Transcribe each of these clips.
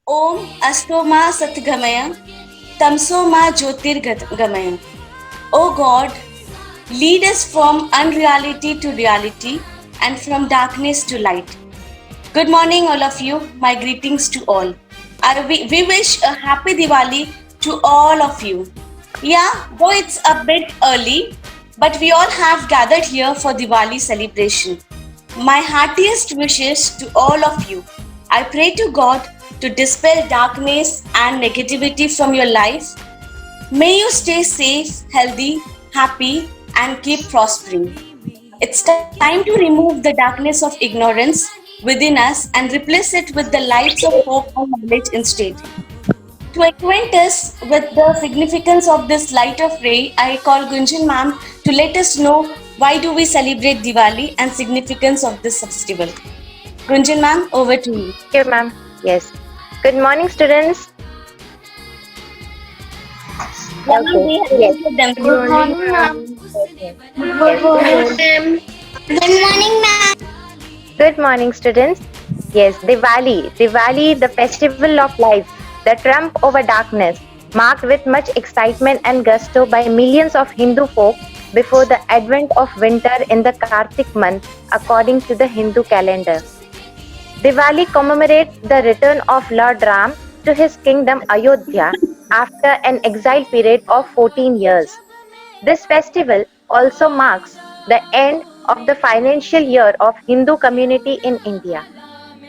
Om Astoma Satgamaya Tamsoma Jyotirgamaya. O God, lead us from unreality to reality and from darkness to light. Good morning, all of you. My greetings to all. We wish a happy Diwali to all of you. Yeah, though it's a bit early, but we all have gathered here for Diwali celebration. My heartiest wishes to all of you. I pray to God to dispel darkness and negativity from your life. May you stay safe, healthy, happy, and keep prospering. It's time to remove the darkness of ignorance within us and replace it with the lights of hope and knowledge instead. To acquaint us with the significance of this light of ray, I call Gunjan ma'am to let us know why do we celebrate Diwali and significance of this festival. Gunjan ma'am, over to you. Thank you, ma'am. Yes. Good morning, students. Yeah, ma'am, Okay. we have Yes. invited them. Good morning, ma'am. Okay. Good Yes. morning, ma'am. Good morning, ma'am. Good morning, students. Yes, Diwali. Diwali, the festival of lights, the trump over darkness, marked with much excitement and gusto by millions of Hindu folk before the advent of winter in the Kartik month, according to the Hindu calendar. Diwali commemorates the return of Lord Ram to his kingdom Ayodhya after an exile period of 14 years. This festival also marks the end of the financial year of Hindu community in India.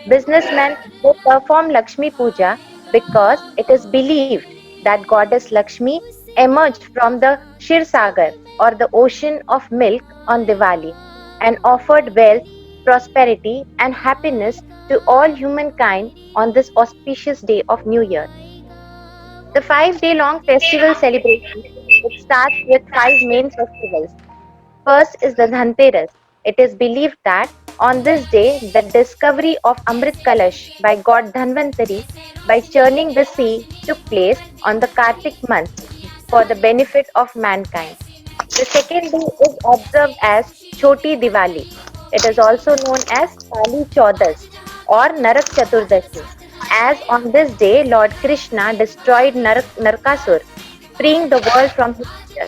Businessmen they perform Lakshmi Puja because it is believed that goddess Lakshmi emerged from the Shirsagar or the ocean of milk on Diwali and offered wealth, prosperity and happiness to all humankind on this auspicious day of New Year. The 5 day long festival celebration it starts with five main festivals. First is the Dhanteras. It is believed that on this day, the discovery of Amrit Kalash by god Dhanvantari by churning the sea took place on the Kartik month for the benefit of mankind. The second day is observed as Choti Diwali. It is also known as Kali Chaudas or Narak Chaturdashi, as on this day Lord Krishna destroyed Narakasur, freeing the world from his fear.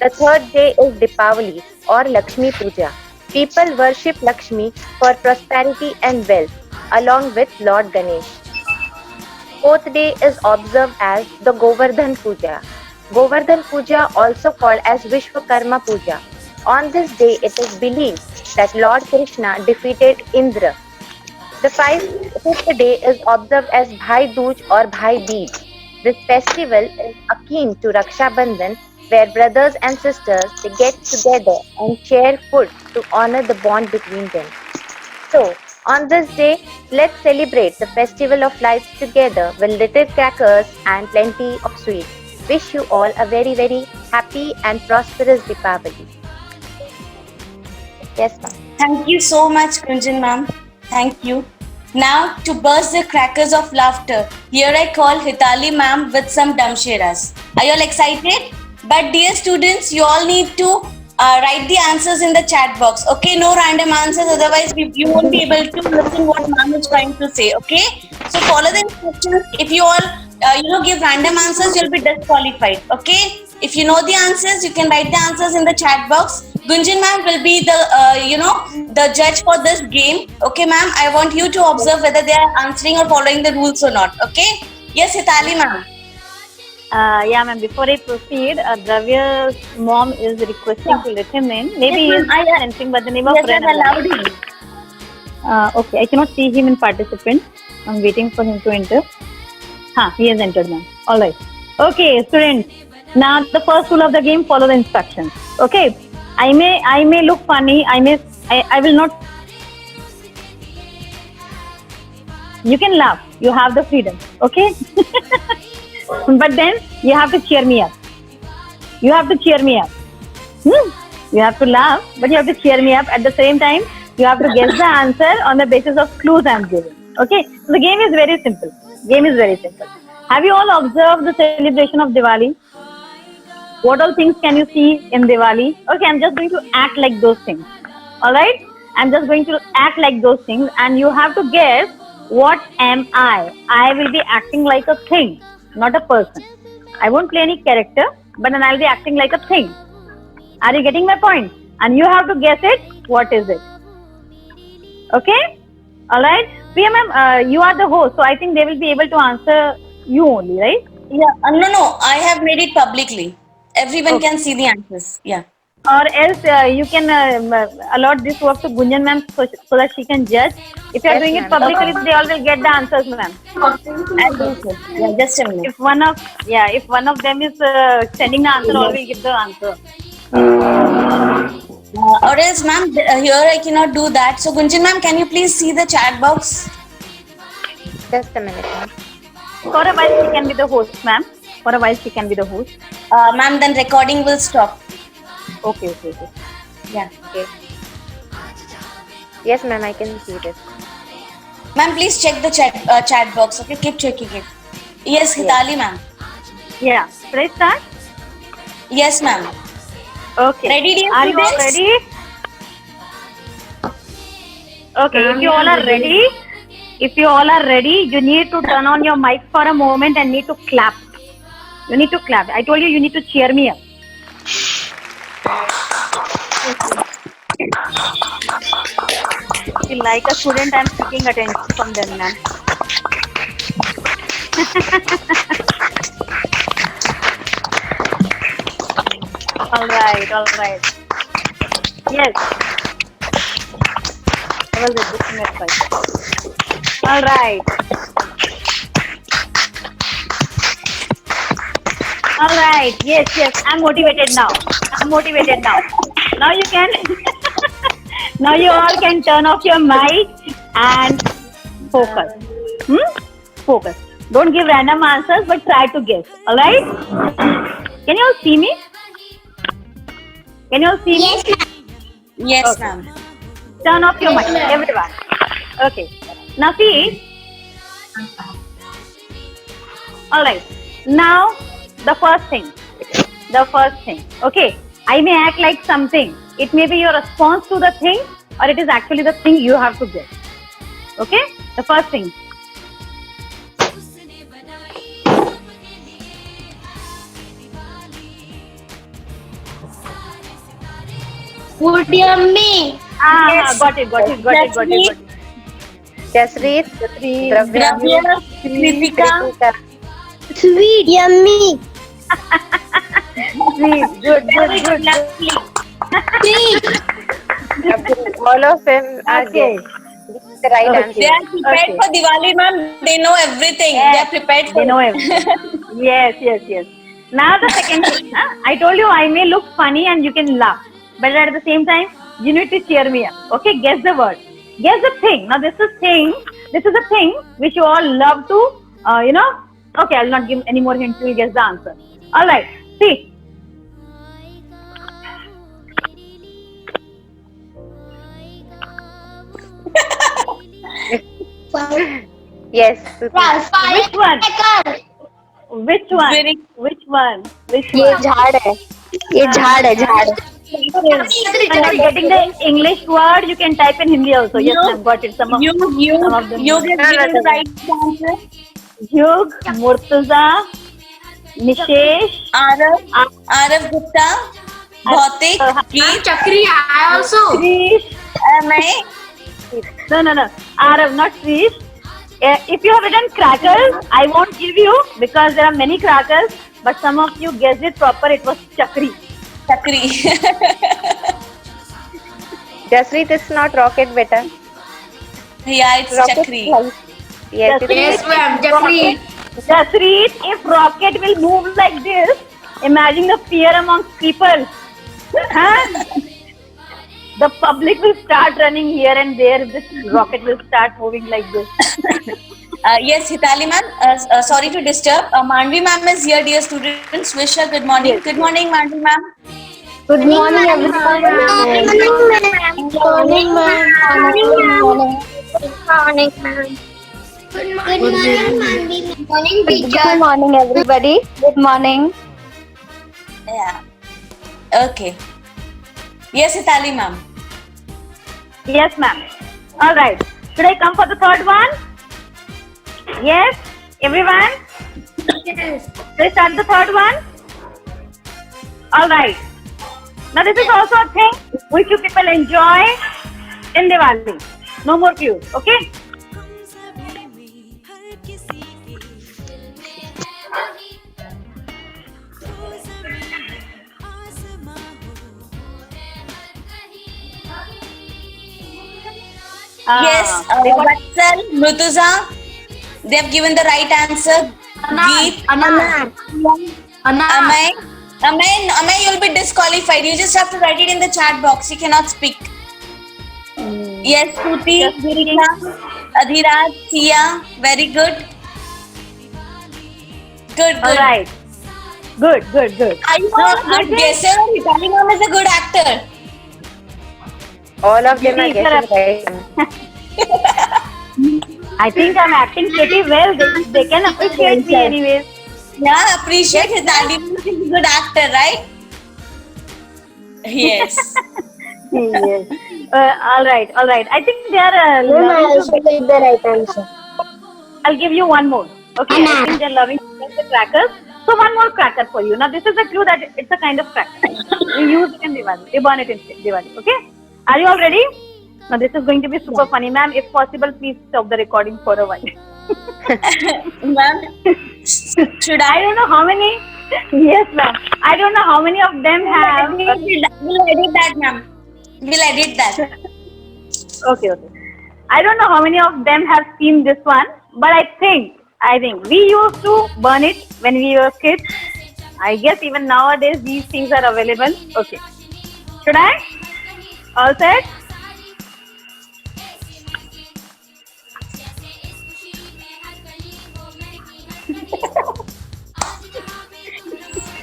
The third day is Dipavali or Lakshmi Puja. People worship Lakshmi for prosperity and wealth along with Lord Ganesh. Fourth day is observed as the Govardhan Puja. Govardhan Puja, also called as Vishwakarma Puja. On this day, it is believed that Lord Krishna defeated Indra. The fifth day is observed as Bhai Dooj or Bhai Beej. This festival is akin to Raksha Bandhan, where brothers and sisters they get together and share food to honor the bond between them. So, on this day, let's celebrate the festival of lights together with little crackers and plenty of sweets. Wish you all a very, very happy and prosperous Deepavali. Yes, ma'am. Thank you so much, Gunjan ma'am. Thank you. Now, to burst the crackers of laughter, here I call Hitali ma'am with some damsheras. Are you all excited? But dear students, you all need to write the answers in the chat box. Okay, no random answers, otherwise you won't be able to listen what ma'am is trying to say. Okay, so follow the instructions. If you all give random answers, you'll be disqualified. Okay, if you know the answers, you can write the answers in the chat box. Gunjan ma'am will be the the judge for this game. Okay, ma'am, I want you to observe whether they are answering or following the rules or not. Okay, yes, Hitali ma'am. Yeah, ma'am. Before I proceed, Dravya's mom is requesting to let him in. Maybe Yes, he ma'am, is mentioning by the name of yes, I've Pranam. allowed him. Okay, I cannot see him in participant. I'm waiting for him to enter. He has entered, ma'am. All right. Okay, students. Now the first rule of the game: follow the instructions. Okay. I may look funny. I will not. You can laugh. You have the freedom. Okay. But then you have to cheer me up. You have to cheer me up. You have to laugh, but you have to cheer me up. At the same time, you have to guess the answer on the basis of clues I'm giving. Okay? So the game is very simple. Game is very simple. Have you all observed the celebration of Diwali? What all things can you see in Diwali? Okay, I'm just going to act like those things. Alright? I'm just going to act like those things and you have to guess what am I? I will be acting like a thing, not a person. I won't play any character, but then I'll be acting like a thing. Are you getting my point? And you have to guess it. What is it? Okay? Alright? Priya ma'am, you are the host, so I think they will be able to answer you only, right? Yeah. No. I have made it publicly. Everyone Okay. can see the answers. Yeah. Or else you can allot this work to Gunjan ma'am so that she can judge. If you are Yes, doing it ma'am. publicly, they all will get the answers, ma'am. I'll do so. Yeah. Just a minute. If one of them is sending the answer, all will give the answer. Or else, ma'am, here I cannot do that. So, Gunjan ma'am, can you please see the chat box? Just a minute, ma'am. For a while, she can be the host, ma'am. For a while, she can be the host. Ma'am, then recording will stop. Okay. Yeah. Okay. Yes, ma'am, I can see this. Ma'am, please check the chat box. Okay, keep checking it. Yes, Hitali ma'am. Yeah. Should I start? Yes, ma'am. Okay. Ready, dear Are you all students? ready? Okay. If you all are ready, you need to turn on your mic for a moment and need to clap. You need to clap. I told you, you need to cheer me up. If you like a student, I'm seeking attention from them, ma'am. All right. Yes. I will read this next slide. All right. Yes. I'm motivated now. Now you can. Now you all can turn off your mic and focus. Focus. Don't give random answers, but try to guess. All right? Can you all see me? Yes, ma'am. Yes, Okay. ma'am. Turn off your mic, everyone. Okay. Now see. All right. Now the first thing. Okay. I may act like something. It may be your response to the thing, or it is actually the thing you have to guess. Okay. The first thing. Food yummy. Yes. Got it. Jaspreet, Dravya, Dravya, Kritika. Kritika. Sweet yummy. Good. Sweet. All of them are Okay. the right Okay. answer. They are prepared Okay. for Diwali, ma'am. They know everything. Yes, They are prepared for They know it. everything. Yes. Now the second thing. I told you I may look funny and you can laugh, but at the same time you need to cheer me up. Okay, guess the word. Guess the thing. Now this is a thing which you all love to. Okay, I'll not give any more hints. You'll guess the answer. All right. See. Yes, Suti. Which one? Which one? Very- Which one? ये झाड़ है. ये झाड़ है, झाड़. If you're not getting the English word, you can type in Hindi also. Yes, ma'am, got it. Some of them. You have given the right answer. Yug, Murtaza, Nishesh, Arav Gupta, Bhautik, Geet, Chakri, I also. Krish. मैं. No. Arav, not Krish. If you have written crackers, I won't give you because there are many crackers. But some of you guessed it proper. It was Chakri. Chakri. Jaspreet, it's not rocket, beta. Yeah, it's Rocket Chakri. flies. Yes, it is. Yes, ma'am. Chakri. Jaspreet, if rocket will move like this, imagine the fear amongst people. Huh? The public will start running here and there. This rocket will start moving like this. Yes, Hitali ma'am. Sorry to disturb. Manvi ma'am is here, dear students. Wish her good morning. Good morning, Manvi ma'am. Good morning, everyone. Good morning, ma'am. Good morning, teacher. Good morning, everybody. Good morning. Yeah. Okay. Yes, Hitali ma'am. Yes, ma'am. All right. Should I come for the third one? Yes, everyone. Yes. Let's start the third one. All right. Now this is also a thing which you people enjoy in Diwali. No more queues. Okay. Yes, They got Vatsal, Mrutuza, they have given the right answer. Geet, Anand. Amay, Amay, you'll be disqualified. You just have to write it in the chat box. You cannot speak. Yes, Suti, Just speaking. Girika, Adhiraj, Sia, very good. Good, All good. right. Good, good, good. Are you So, all a good Ajay, guesser? Hitali ma'am is a good actor. All of them are If you're guessing right. I think I'm acting pretty well. They can appreciate me anyways. Yeah, appreciate Hitali ma'am is a good actor, right? Yes. Yes. All right, all right. I think they are Ma'am, I loving also to. get the right answer. I'll give you one more. Okay, I think they're loving to get the crackers. So one more cracker for you. Now this is a clue that it's a kind of cracker. We use it in Diwali. We burn it in Diwali. Okay? Are you all ready? Now this is going to be super funny, ma'am. If possible, please stop the recording for a while. Ma'am, should I I? don't know how many. Yes, ma'am. I don't know how many of them have. We'll edit that, ma'am. We'll edit that. Okay, okay. I don't know how many of them have seen this one, but I think we used to burn it when we were kids. I guess even nowadays these things are available. Okay. Should I? All set?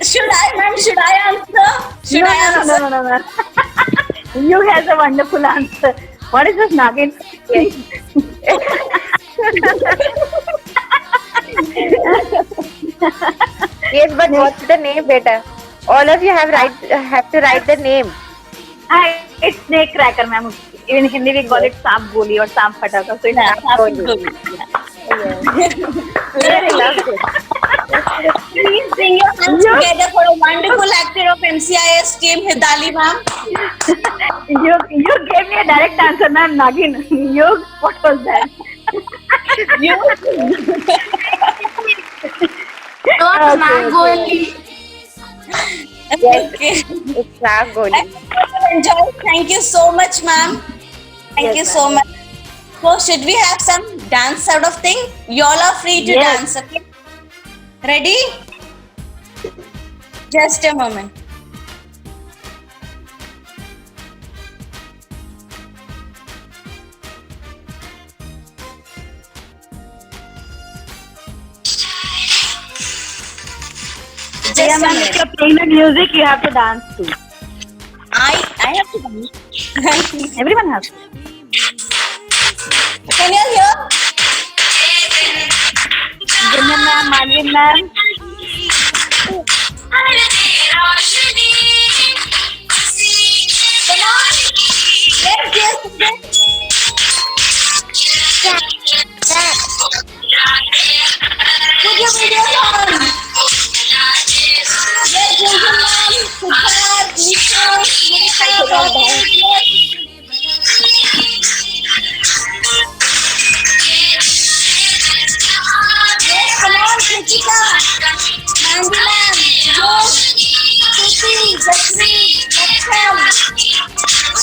Should I, ma'am? Should I answer? Should I No, answer? no, no, no, no, no. You has a wonderful answer. What is this Nagin? Yes, but what's the name, beta? All of you have to write the name. Hi, it's snake cracker, ma'am. Even in Hindi we call it saap goli or saap pataka. So it's Yeah, saap that's goli. good. Really loved it. Please bring your hands together for a wonderful actor of MCIS team, Hitali, ma'am. You gave me a direct answer, ma'am. Nagin. You, what was that? You? Don't Mangoli. Okay. It's Rangoli. I hope you enjoyed. Thank you so much, ma'am. Thank Yes, you so ma'am. much. So, should we have some dance sort of thing? You all are free to Yes. dance, okay? Ready? Just a moment. Yeah, Just a ma'am. If minute. you're playing the music, you have to dance too. I have to dance. Everyone has to. Can you hear? Gunjan ma'am, Manvin ma'am. Come on. Let's just put your videos on. Yes, gentlemen, Siddharth, Nisha, yes. Yes, come on, Kritika, Mandy ma'am, Josh, Suti, Jaspreet, Laksham,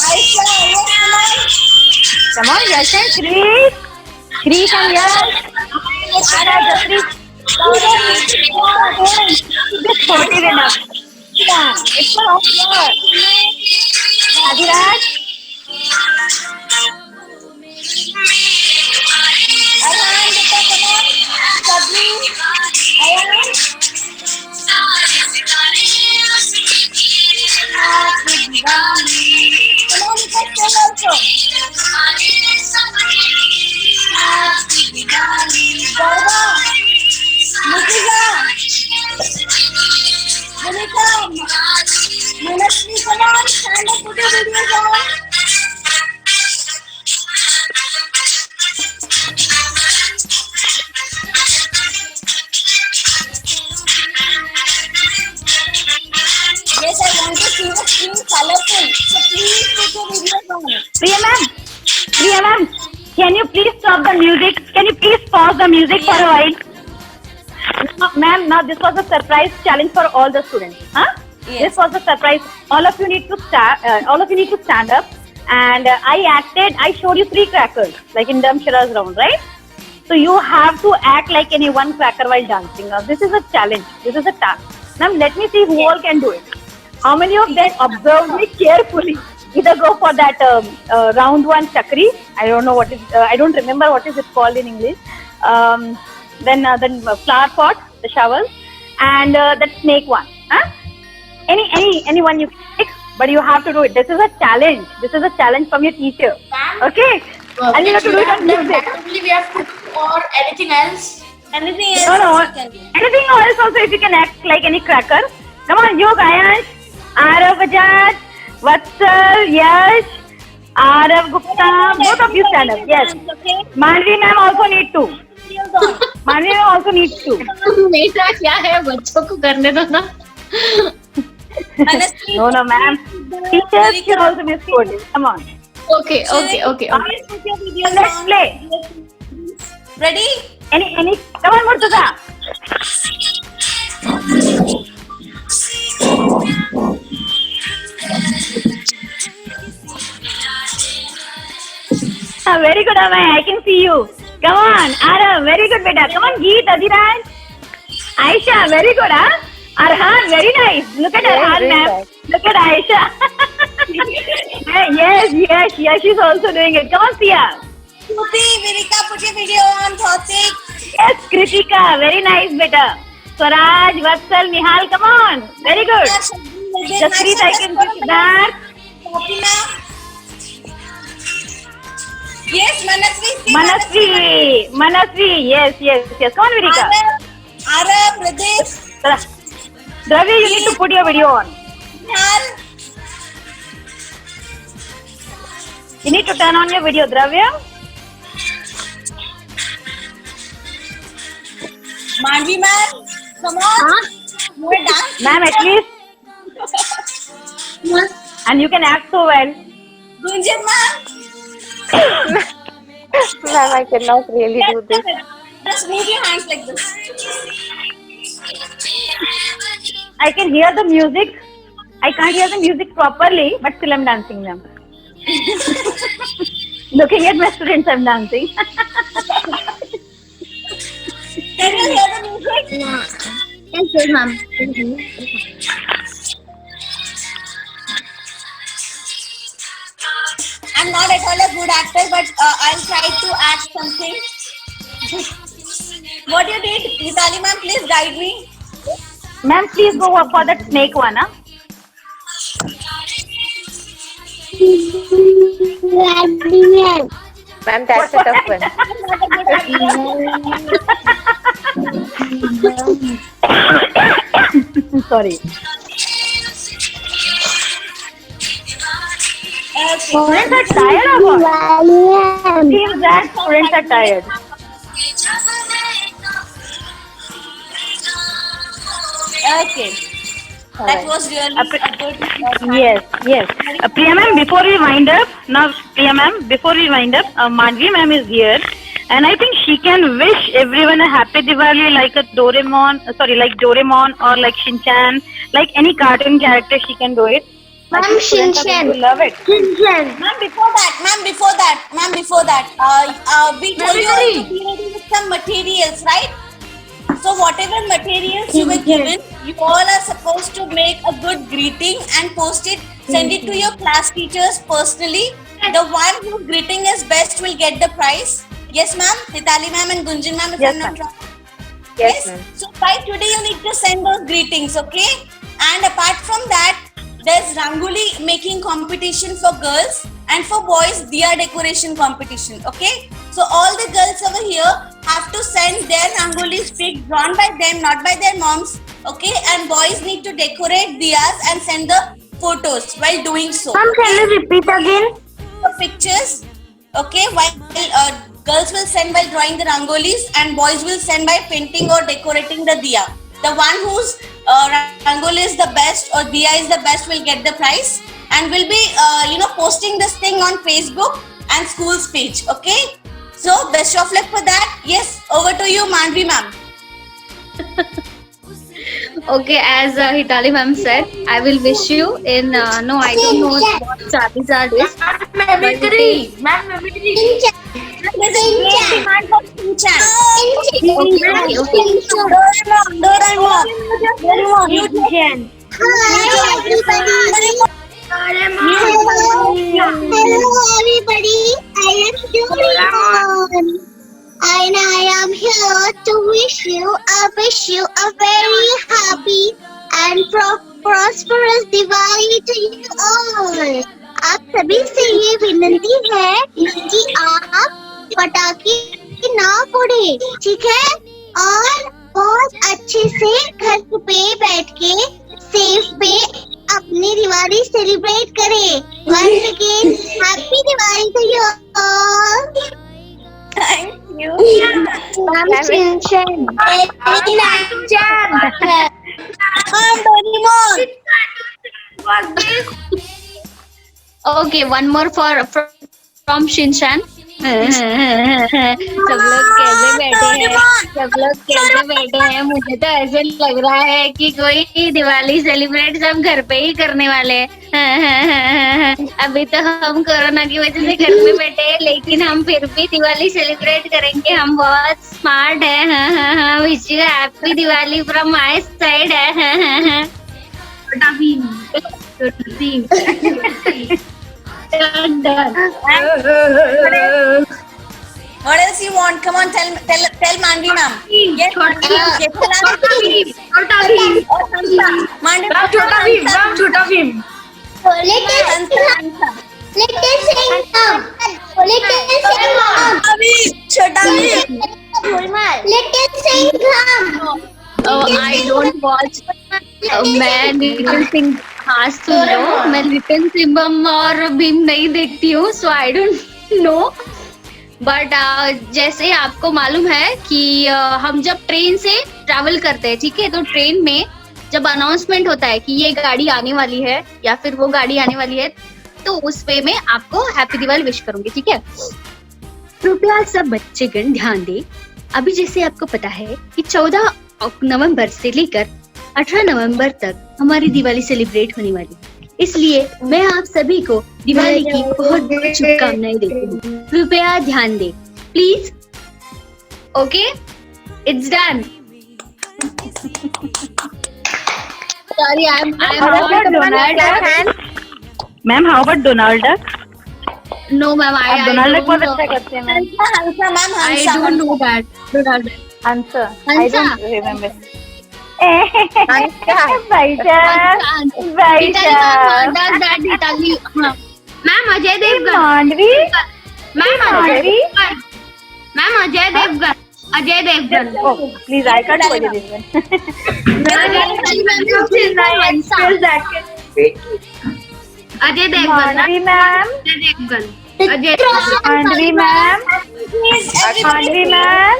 Aisha, yes, come on. Come on, Yash and Krish. Krish and Yash. Ara, Jaspreet. Just put it enough. It's for all yours. Adhiraj. Arhan, beta, come on. Sabri, Ayan. Come on, you can sing also. Garba, Mutiza, Monica, Manashri, come on, stand up, put your videos on. Priya ma'am, can you please stop the music? Can you please pause the music for a while? No, ma'am, now this was a surprise challenge for all the students. Huh? Yes. This was a surprise. All of you need to stand up. And I showed you 3 crackers, like in Damshara's round, right? So you have to act like any one cracker while dancing. Now this is a challenge. This is a task. Now let me see who all can do it. How many of them observe me carefully? Either go for that round 1 chakri. I don't know what is. I don't remember what is it called in English. Then flower pot, the showers, and that snake one. Huh? Any one you pick, but you have to do it. This is a challenge. This is a challenge from your teacher. Okay? And you have to do it on music. Only we have to do or anything else. Anything else? No. you can do. Anything else also if you can act like any cracker. Come on, Yog, Ayash, Arav Bajaj, Vatsal, Yash, Arav Gupta. Both of you stand up. Yes. Manvi ma'am also need to. Manvi ma'am also needs to. मेरा क्या है बच्चों को करने दो ना. Manasvi, No, ma'am. Teachers should also be supportive. Come on. Okay. Let's play. ready? Any. Come on, Murtaza. Very good, Amay. I can see you. Come on, Arav. Very good, beta. Come on, Geet, Adhiraj. Aisha, very good, huh? Arhan, very nice. Look at Arhan, ma'am. Look at Aisha. yes, she's also doing it. Come on, Sia. Shruti, Virika, put your video on. Thoughtik. Yes, Kritika, very nice, beta. Swaraj, Vatsal, Nihal, come on. Very good. Jaspreet, I can see that. Yes, Manasvi. Manasvi, yes. Come on, Virika. Arav, Pradesh, Dravi, you need to put your video on. Nihal. You need to turn on your video, Dravya. Manvi ma'am, come on. More dance. Ma'am, at least. And you can act so well. Gunjan ma'am. Ma'am, I cannot really do this. Just move your hands like this. I can hear the music. I can't hear the music properly, but still I'm dancing, ma'am. Looking at my students, I'm dancing. Can you hear the music? Yes, ma'am. I'm not at all a good actor, but I'll try to act something. What you did, Mitali ma'am, please guide me. Ma'am, please go for that snake one, huh? Ma'am, that's a tough one. Sorry. Students are tired or what? Seems that students are tired. Okay. That was really a good. Yes. Priya ma'am, before we wind up, Manvi ma'am is here. And I think she can wish everyone a happy Diwali like Doraemon or like Shinchan, like any cartoon character she can do it. Ma'am, Shinchan. You love it. Shinchan. Ma'am, before that, we told you to be ready with some materials, right? So whatever materials you were given, you all are supposed to make a good greeting and post it, send it to your class teachers personally. The one whose greeting is best will get the prize. Yes, ma'am. Hitali ma'am and Gunjan ma'am, if Yes, I'm not ma'am. wrong. Yes, ma'am. So by today you need to send those greetings, okay? And apart from that, there's Rangoli making competition for girls and for boys diya decoration competition, okay? So all the girls over here have to send their Rangoli stick drawn by them, not by their moms, okay? And boys need to decorate diyas and send the photos while doing so. Ma'am, can you repeat again? The pictures, okay? While girls will send while drawing the rangolis and boys will send by painting or decorating the diya. The one whose rangoli is the best or diya is the best will get the prize, and we'll be posting this thing on Facebook and school's page. Okay, so best of luck for that. Yes, over to you, Manvi ma'am. Okay, as Hitali ma'am said, I will wish you in no, I don't know what charges are this. Mimicry. Ma'am, mimicry. Hello everybody, I am Doraemon and I am here to wish you a very happy and prosperous Diwali to you all. आप सभी से ये विनती है कि आप पटाखे ना फोड़े, ठीक है? और बहुत अच्छे से घर पे बैठ के सेफ पे अपनी दिवाली सेलिब्रेट करें. Once again, happy Diwali to you all. Thank you. I'm Shinshan. I'm Doraemon. Okay, one more from Shinshan. सब लोग कैसे बैठे हैं मुझे तो ऐसे लग रहा है कि कोई दिवाली सेलिब्रेट सब घर पे ही करने वाले हैं. अभी तो हम कोरोना की वजह से घर पे बैठे हैं, लेकिन हम फिर भी दिवाली सेलिब्रेट करेंगे. हम बहुत स्मार्ट है. Wish you happy Diwali from my side है. What else you want? Come on, tell Manvi ma'am. Yes, Manvi. Manvi, Chota Bheem. Let us sing some. Chota Bheem. Let us sing some. I don't watch. मैं little Singh, हाँ सुन लो, मैं little सिंबम और भीम नहीं देखती हूँ, सो I don't know. But जैसे आपको मालूम है कि हम जब ट्रेन से ट्रैवल करते हैं, ठीक है, तो ट्रेन में जब अनाउंसमेंट होता है कि ये गाड़ी आने वाली है या फिर वो गाड़ी आने वाली है, तो उस वे में आपको हैप्पी दिवाली विश करूंगी, ठीक है. कृपया सब बच्चेगण ध्यान दें. अभी जैसे आपको पता है कि 14 नवंबर से लेकर 18 नवंबर तक हमारी दिवाली सेलिब्रेट होने वाली है. इसलिए मैं आप सभी को दिवाली की बहुत बहुत शुभकामनाएं देती हूँ. कृपया ध्यान दें, please. Okay, it's done. Sorry, I'm ma'am, how about Donald Duck? No, ma'am, I Donald Duck बहुत don't अच्छा know. करते हैं ma'am. Hansa, ma'am, I Hansa. don't know that. Donald. Answer I Hansa. Don't remember. भाईजा. Ma'am Ajay Devgan. Mandavi. Ma'am Ajay Devgan. Ajay Devgan. Please I can't follow this one. Ajay Devgan. Mandavi ma'am. Mandavi ma'am. Mandavi ma'am.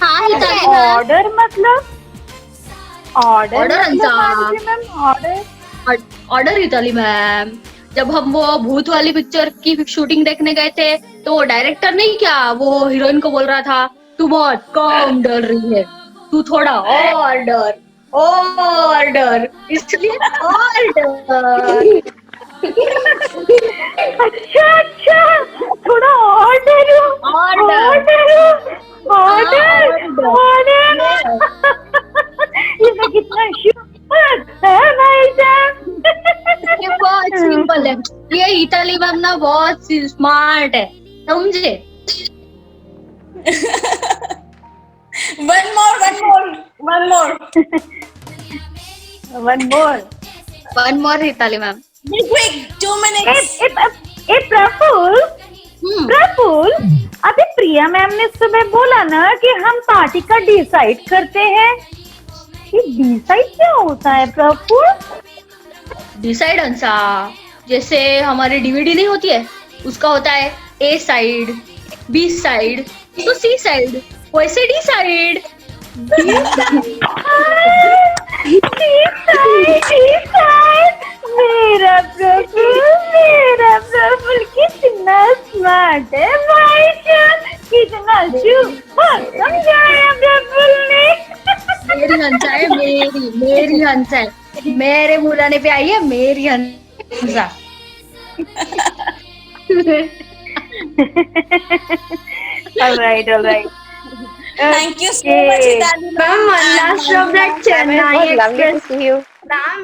हाँ, order मतलब order ma'am. Order Italy ma'am. जब हम वो भूत वाली पिक्चर की shooting देखने गए थे, तो डायरेक्टर नहीं क्या वो हीरोइन को बोल रहा था, तू बहुत कम डर रही है, तू थोड़ा और डर, इसलिए ऑर्डर. अच्छा, थोड़ा और डरो. ये तो कितना शुक्र है भाई साहब. ये बहुत सिंपल है. ये इताली मैम ना बहुत स्मार्ट है, समझे. One more. इताली ma'am. Be quick, 2 minutes. Praful, अभी प्रिया मैम ने सुबह बोला ना कि हम पार्टी का डिसाइड करते हैं. ये डिसाइड क्या होता है प्रफुल? डिसाइड अंसा, जैसे हमारे डीवीडी नहीं होती है, उसका होता है ए साइड, बी साइड, तो सी साइड, वैसे डी साइड. मेरा प्रफुल चू समझा अपने फुल नेम। मेरी हंसा है, मेरी हंसा है, मेरे बुलाने पे आई है मेरी हंसा। All right, all right. Thank you so much, Okay. Hitali Ma'am, one last of that Ma'am, it Chennai was lovely to Express. see you. Ma'am,